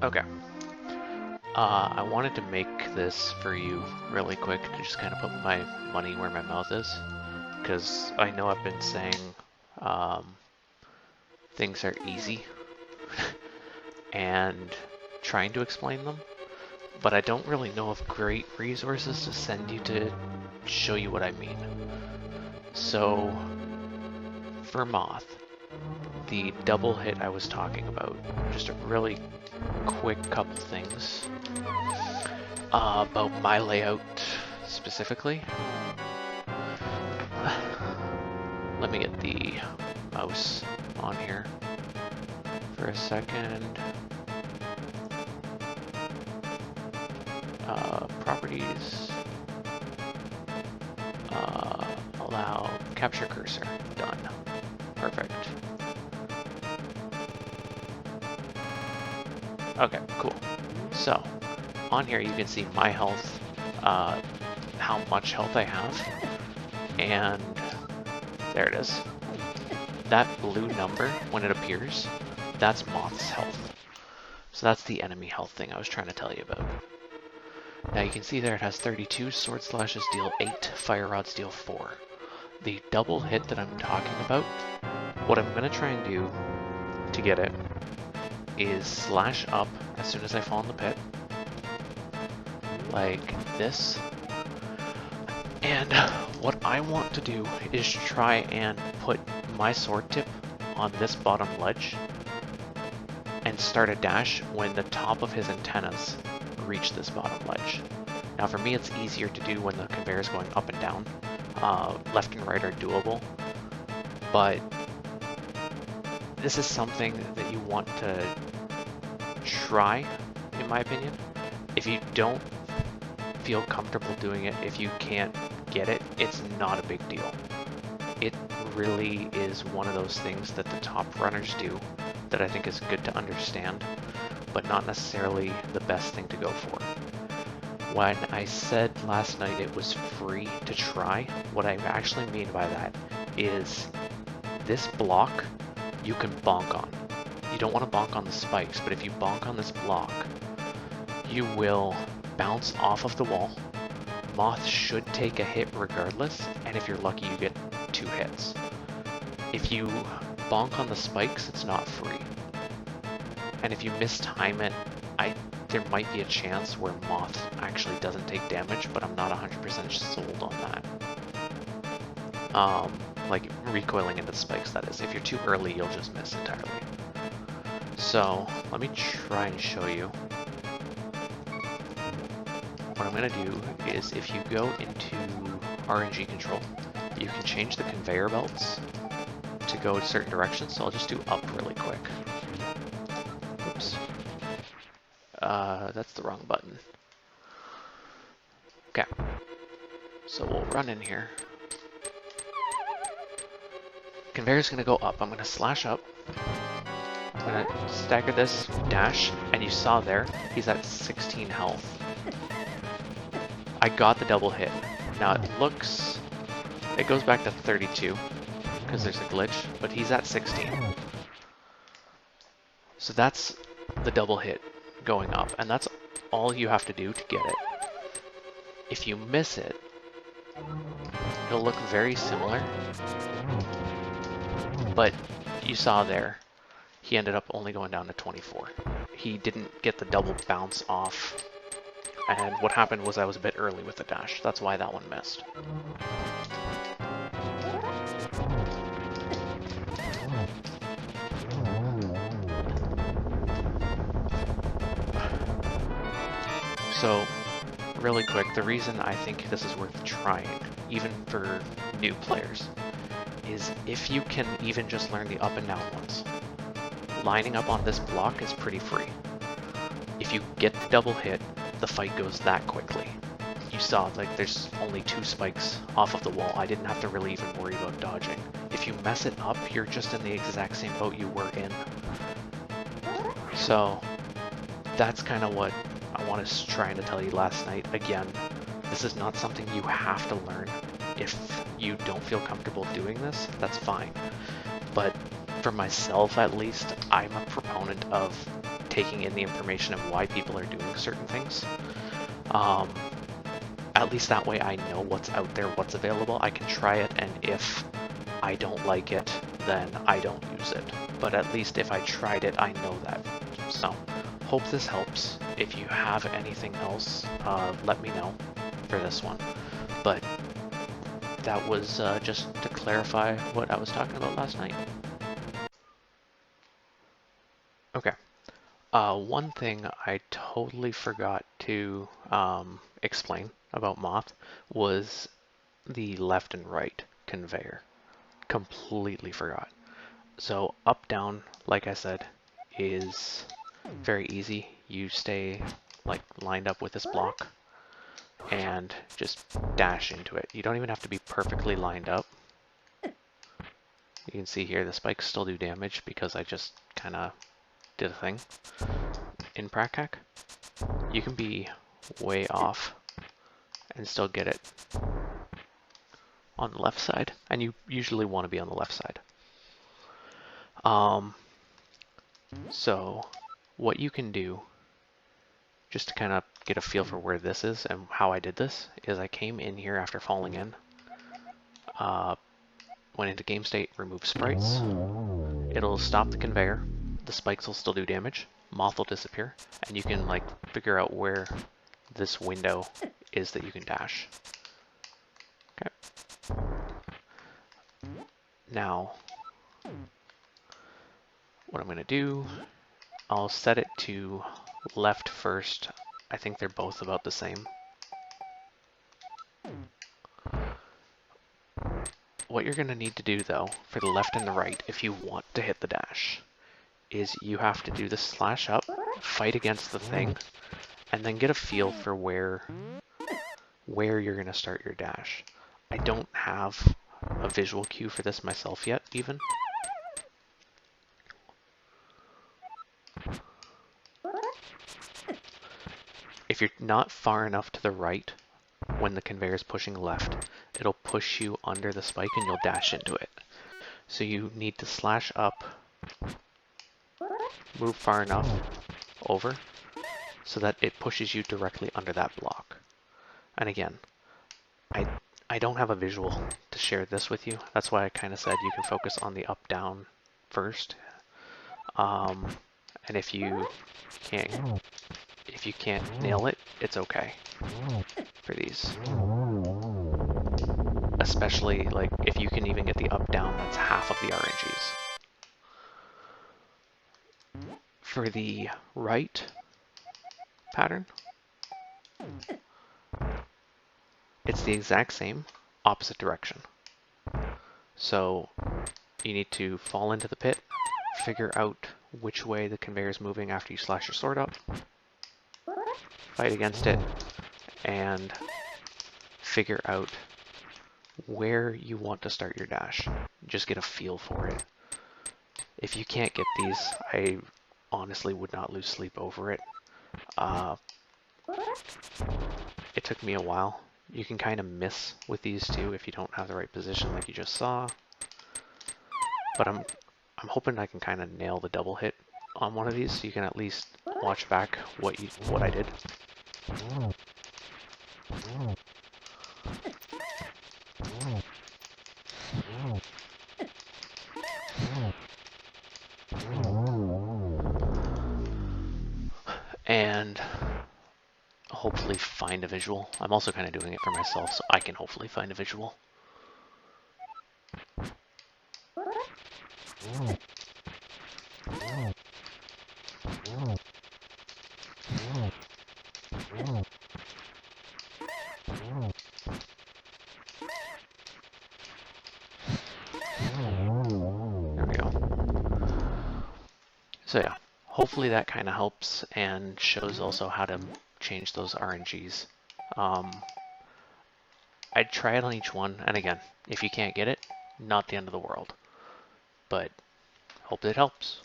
Okay. I wanted to make this for you really quick to just kind of put my money where my mouth is, because I know I've been saying um, things are easy and trying to explain them, but I don't really know of great resources to send you to show you what I mean. So, for Moth, the double hit I was talking about, just a really quick couple things about my layout specifically. Let me get the mouse on here for a second. Properties. Allow capture cursor. Done. Perfect. Okay, cool. So, on here you can see my health, how much health I have, and there it is. That blue number, when it appears, that's Moth's health. So that's the enemy health thing I was trying to tell you about. Now you can see there it has 32, sword slashes deal 8, fire rods deal 4. The double hit that I'm talking about, what I'm going to try and do to get it is slash up as soon as I fall in the pit, like this. And what I want to do is try and put my sword tip on this bottom ledge and start a dash when the top of his antennas reach this bottom ledge. Now for me it's easier to do when the conveyor is going up and down. Left and right are doable, but this is something that you want to try, in my opinion. If you don't feel comfortable doing it, if you can't get it, it's not a big deal. It really is one of those things that the top runners do that I think is good to understand, but not necessarily the best thing to go for. When I said last night it was free to try, what I actually mean by that is this block you can bonk on. You don't want to bonk on the spikes, but if you bonk on this block, you will bounce off of the wall. Moth should take a hit regardless, and if you're lucky you get 2 hits. If you bonk on the spikes, it's not free. And if you mistime it, there might be a chance where Moth actually doesn't take damage, but I'm not 100% sold on that. Like recoiling into the spikes, that is. If you're too early, you'll just miss entirely. So, let me try and show you. What I'm going to do is if you go into RNG control, you can change the conveyor belts to go in certain directions, so I'll just do up really quick. Oops. That's the wrong button. Okay. So we'll run in here. Conveyor's going to go up. I'm going to slash up. I'm going to stagger this, dash, and you saw there, he's at 16 health. I got the double hit. Now it goes back to 32 because there's a glitch, but he's at 16. So that's the double hit going up, and that's all you have to do to get it. If you miss it, it'll look very similar, but you saw there, he ended up only going down to 24. He didn't get the double bounce off. And what happened was I was a bit early with the dash. That's why that one missed. So, really quick, the reason I think this is worth trying, even for new players, is if you can even just learn the up and down ones. Lining up on this block is pretty free. If you get the double hit, the fight goes that quickly. You saw, like, there's only 2 spikes off of the wall. I didn't have to really even worry about dodging. If you mess it up, you're just in the exact same boat you were in. So, that's kind of what I was trying to tell you last night. Again, this is not something you have to learn. If you don't feel comfortable doing this, that's fine. But for myself, at least, I'm a proponent of taking in the information of why people are doing certain things. At least that way I know what's out there, what's available. I can try it, and if I don't like it, then I don't use it. But at least if I tried it, I know that. So, hope this helps. If you have anything else, let me know for this one. But that was just to clarify what I was talking about last night. Okay. One thing I totally forgot to explain about Moth was the left and right conveyor. Completely forgot. So up, down, like I said, is very easy. You stay like lined up with this block and just dash into it. You don't even have to be perfectly lined up. You can see here the spikes still do damage because I just kind of did a thing in Prac. You can be way off and still get it on the left side, and you usually want to be on the left side. So what you can do, just to kind of get a feel for where this is and how I did this, is I came in here after falling in, went into game state, remove sprites. It'll stop the conveyor. The spikes will still do damage. Moth will disappear, and you can like figure out where this window is that you can dash. Okay. Now, what I'm going to do, I'll set it to left first. I think they're both about the same. What you're going to need to do though, for the left and the right, if you want to hit the dash, is you have to do the slash up, fight against the thing, and then get a feel for where you're going to start your dash. I don't have a visual cue for this myself yet, even. If you're not far enough to the right when the conveyor is pushing left, it'll push you under the spike and you'll dash into it. So you need to slash up, move far enough over so that it pushes you directly under that block. And again, I don't have a visual to share this with you. That's why I kind of said you can focus on the up down first. And if you can't nail it, it's okay for these. Especially like if you can even get the up down, that's half of the RNGs. For the right pattern, it's the exact same, opposite direction. So you need to fall into the pit, figure out which way the conveyor is moving after you slash your sword up, fight against it, and figure out where you want to start your dash. Just get a feel for it. If you can't get these, I honestly would not lose sleep over it. It took me a while. You can kind of miss with these too if you don't have the right position like you just saw. But I'm hoping I can kind of nail the double hit on one of these so you can at least watch back what I did. And hopefully find a visual. I'm also kind of doing it for myself so I can hopefully find a visual. There we go. So yeah, hopefully that kind of helps and shows also how to change those RNGs. I'd try it on each one, and again, if you can't get it, not the end of the world. But hope it helps.